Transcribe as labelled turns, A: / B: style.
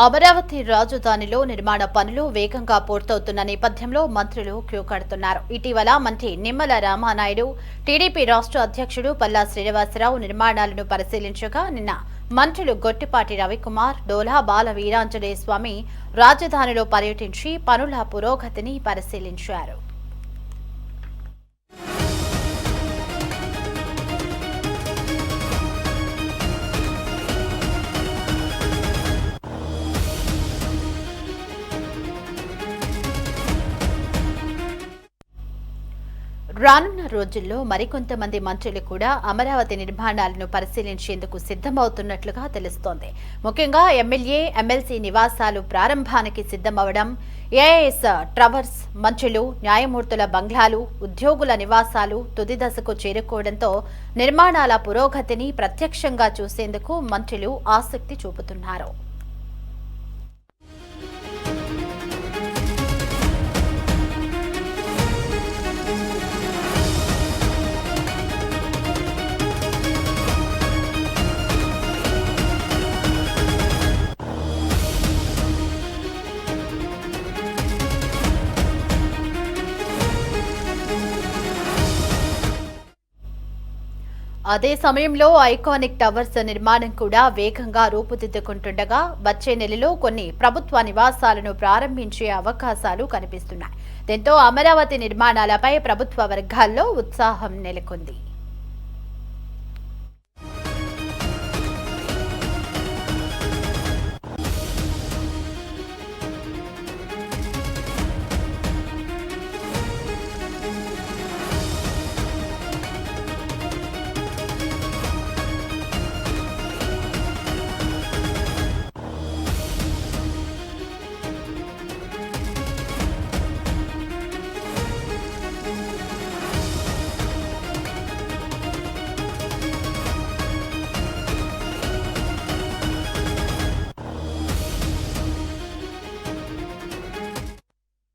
A: అమరావతి రాజధానిలో నిర్మాణ పనులు వేగంగా పూర్తవుతున్న నేపథ్యంలో మంత్రులు క్యూ కడుతున్నారు. ఇటీవల మంత్రి నిమ్మల రామానాయుడు, టీడీపీ రాష్ట్ర అధ్యక్షుడు పల్లా శ్రీనివాసరావు నిర్మాణాలను పరిశీలించగా నిన్న మంత్రులు గొట్టిపాటి రవికుమార్, డోలా బాల వీరాంజనేయ స్వామి రాజధానిలో పర్యటించి పనుల పురోగతిని పరిశీలించారు. రానున్న రోజుల్లో మరికొంతమంది మంత్రులు కూడా అమరావతి నిర్మాణాలను పరిశీలించేందుకు సిద్ధమవుతున్నట్లుగా తెలుస్తోంది. ముఖ్యంగా ఎమ్మెల్యే, ఎమ్మెల్సీ నివాసాలు ప్రారంభానికి సిద్ధమవడం, ఏఐఎస్ టవర్స్, మంత్రులు, న్యాయమూర్తుల బంగ్లాలు, ఉద్యోగుల నివాసాలు తుది దశకు చేరుకోవడంతో నిర్మాణాల పురోగతిని ప్రత్యక్షంగా చూసేందుకు మంత్రులు ఆసక్తి చూపుతున్నారు. అదే సమయంలో ఐకానిక్ టవర్స్ నిర్మాణం కూడా వేగంగా రూపుదిద్దుకుంటుండగా వచ్చే నెలలో కొన్ని ప్రభుత్వ నివాసాలను ప్రారంభించే అవకాశాలు కనిపిస్తున్నాయి. దీంతో అమరావతి నిర్మాణాలపై ప్రభుత్వ వర్గాల్లో ఉత్సాహం నెలకొంది.